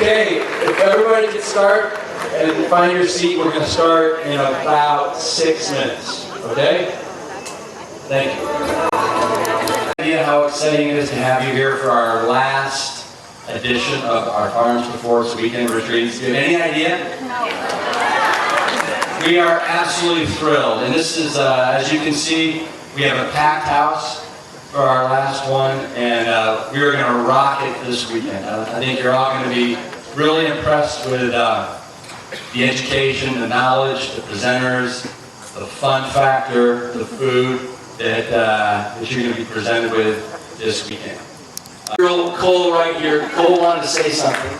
Okay, if everybody can start and find your seat, we're going to start in about 6 minutes. Okay? Thank you. Idea how exciting it is to have you here for our last edition of our Farms to Forest Weekend Retreats. Do you have any idea? We are absolutely thrilled. And this is, as you can see, we have a packed house for our last one, and we are going to rock it this weekend. I think you're all going to be really impressed with the education, the knowledge, the presenters, the fun factor, the food that you're going to be presented with this weekend. Cole right here. Cole wanted to say something.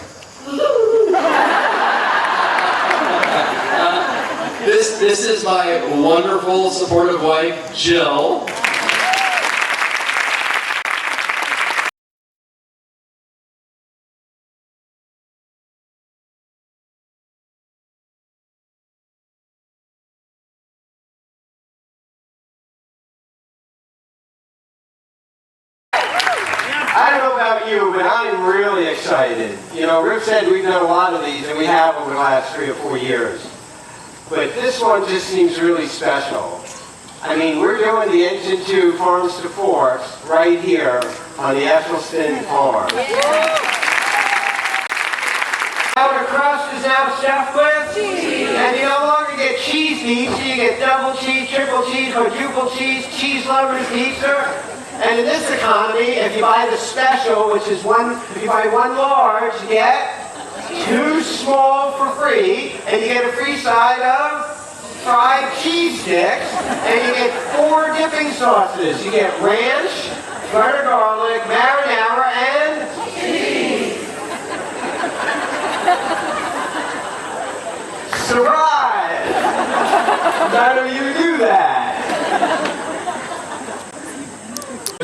This is my wonderful, supportive wife, Jill. I don't know about you, but I'm really excited. You know, Rip said we've done a lot of these, and we have over the last 3 or 4 years. But this one just seems really special. I mean, we're doing the Engine 2 Farms to Forest right here on the Esselstyn farm. Our crust is now stuffed with cheese. And you no longer get cheese meat, so you get double cheese, triple cheese, quadruple cheese, cheese lovers, pizza. And in this economy, if you buy the special, which is if you buy 1 large, you get 2 small for free, and you get a free side of fried cheese sticks, and you get 4 dipping sauces. You get ranch, butter garlic, marinara, and cheese. Surprise! None of you do that.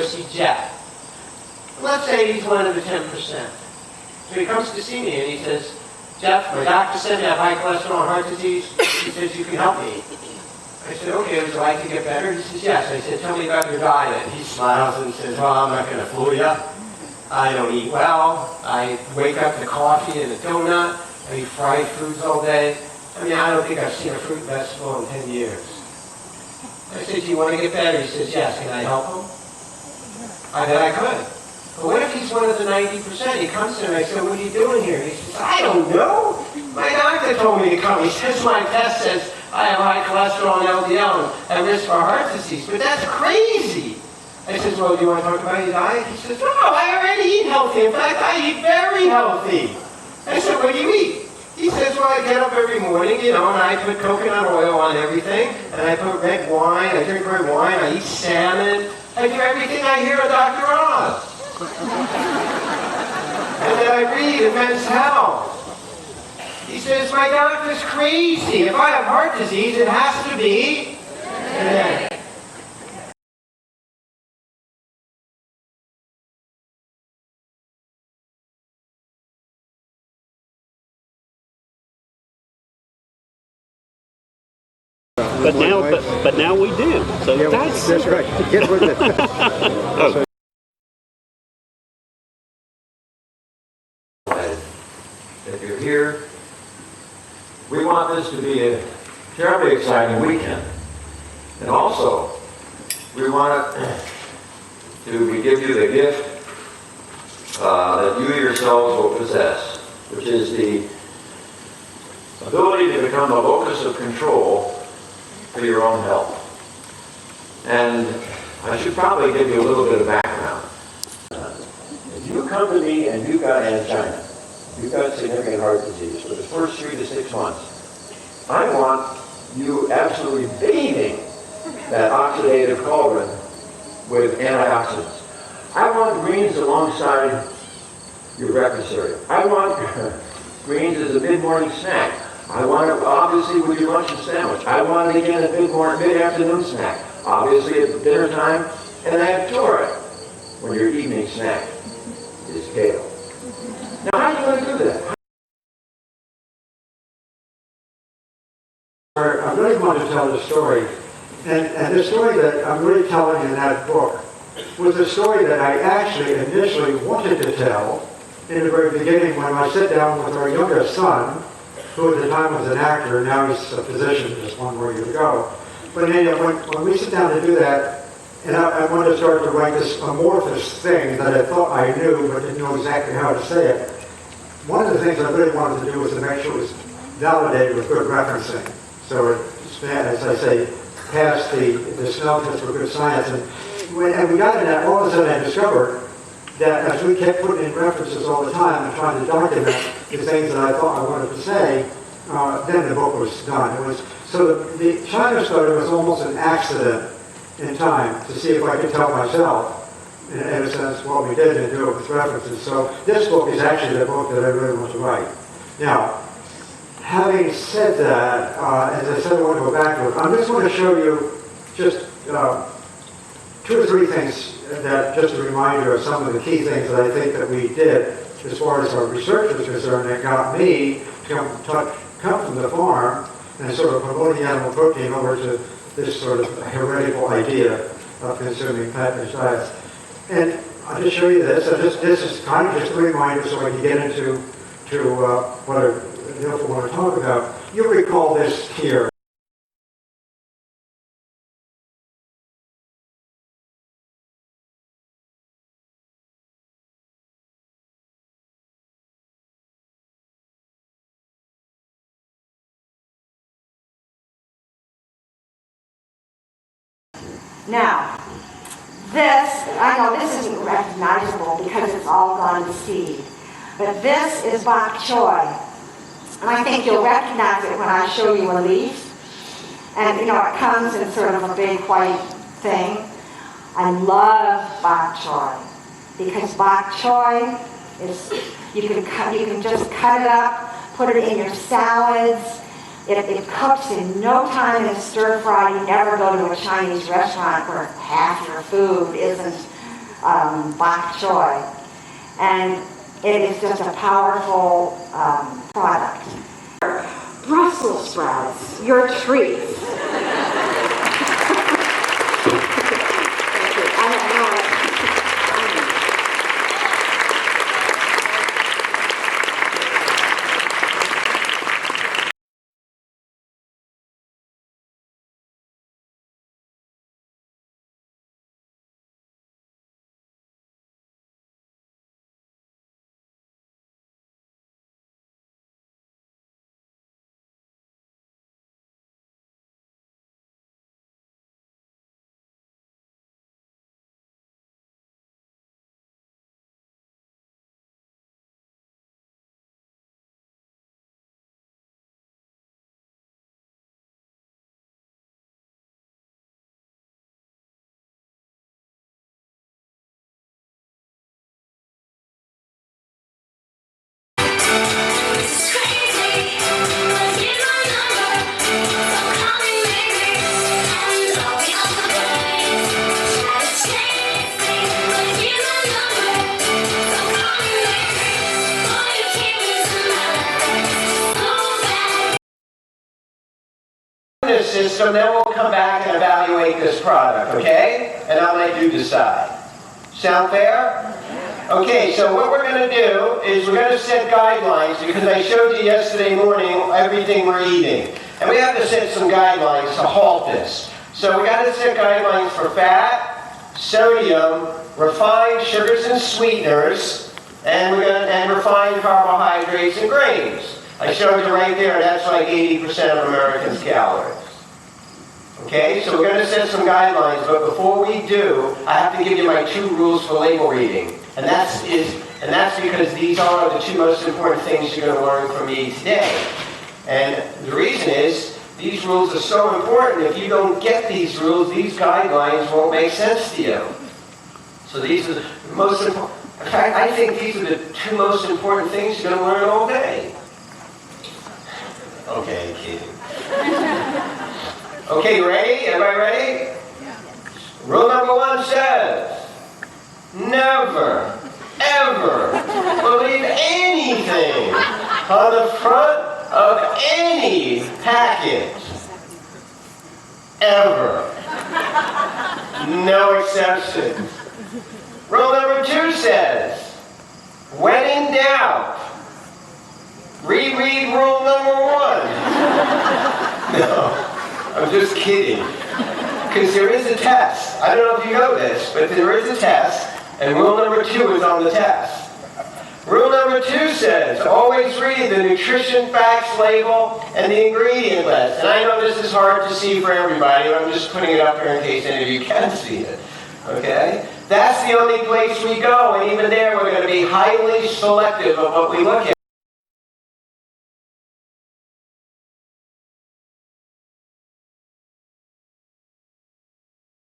See Jeff. Let's say he's one of the 10%. So he comes to see me and he says, Jeff, my doctor said I have high cholesterol and heart disease. He says, you can help me. I said, okay, would you like to get better? He says, yes. I said, tell me about your diet. He smiles and says, well, I'm not going to fool you. I don't eat well. I wake up to coffee and a donut. I eat fried foods all day. I mean, I don't think I've seen a fruit and vegetable in 10 years. I said, do you want to get better? He says, yes. Can I help him? I bet I could. But what if he's one of the 90%? He comes to me and I said, what are you doing here? He says, I don't know. My doctor told me to come. He says my test says I have high cholesterol and LDL and at risk for heart disease. But that's crazy. I said, well, do you want to talk about your diet? He says, no, I already eat healthy. In fact, I eat very healthy. I said, what do you eat? He says, well, I get up every morning, you know, and I put coconut oil on everything, and I put red wine, I drink red wine, I eat salmon, I do everything I hear a Dr. Oz. And then I read in Men's Health. He says, my doctor's crazy. If I have heart disease, it has to be today. But now we do. So yeah, that's right. Get with it. Oh. If you're here, we want this to be a terribly exciting weekend. And also, we want to give you the gift that you yourselves will possess, which is the ability to become a locus of control for your own health. And I should probably give you a little bit of background. If you come to me and you've got angina, you've got significant heart disease for the first 3 to 6 months, I want you absolutely bathing that oxidative cauldron with antioxidants. I want greens alongside your breakfast cereal. I want greens as a mid-morning snack. I want it, obviously, with your lunch and sandwich. I want it again at mid-afternoon snack. Obviously, at dinner time. And I adore it when your evening snack is kale. Now, how are you going to do that? I really want to tell the story. And the story that I'm really telling in that book was a story that I actually initially wanted to tell in the very beginning when I sit down with our youngest son, who at the time was an actor, and now he's a physician, just one more year to go. But anyway, when we sit down to do that, and I wanted to start to write this amorphous thing that I thought I knew, but didn't know exactly how to say it, one of the things I really wanted to do was to make sure it was validated with good referencing. So it, as I say, passed the smell test for good science. And when we got to that, all of a sudden I discovered that as we kept putting in references all the time and trying to document the things that I thought I wanted to say, then the book was done. It was so the China study was almost an accident in time to see if I could tell myself, in a sense, what we did and do it with references. So this book is actually the book that I really want to write. Now, having said that, as I said, I want to go back to it. I'm just going to show you just 2 or 3 things that just a reminder of some of the key things that I think that we did as far as our research is concerned that got me to come from the farm and sort of promoting animal protein over to this sort of heretical idea of consuming plant-based diets. And I'll just show you this. This is kind of just a reminder so I can get into what I therefore want to talk about. You'll recall this here. Now, this, I know this isn't recognizable because it's all gone to seed, but this is bok choy. And I think you'll recognize it when I show you a leaf. And you know, it comes in sort of a big white thing. I love bok choy because bok choy is, you can just cut it up, put it in your salads. It cooks in no time in a stir fry. You never go to a Chinese restaurant where half your food isn't bok choy. And it is just a powerful product. Brussels sprouts, your treats. System, then we'll come back and evaluate this product, okay? And I'll let you decide. Sound fair? Okay, so what we're going to do is we're going to set guidelines because I showed you yesterday morning everything we're eating. And we have to set some guidelines to halt this. So we got to set guidelines for fat, sodium, refined sugars and sweeteners, and refined carbohydrates and grains. I showed you right there, that's like 80% of Americans' calories. Okay, so we're going to set some guidelines, but before we do, I have to give you my 2 rules for label reading. And that's because these are the 2 most important things you're going to learn from me today. And the reason is, these rules are so important. If you don't get these rules, these guidelines won't make sense to you. So these are the most important. In fact, I think these are the 2 most important things you're going to learn all day. Okay, kidding. Okay, ready? Everybody ready? Rule number 1 says, never, ever believe anything on the front of any package. Ever. No exceptions. Rule number 2 says, when in Now, reread rule number 1. No, I'm just kidding. Because there is a test. I don't know if you know this, but there is a test, and rule number 2 is on the test. Rule number 2 says, always read the nutrition facts label and the ingredient list. And I know this is hard to see for everybody, but I'm just putting it up here in case any of you can see it. Okay? That's the only place we go, and even there we're going to be highly selective of what we look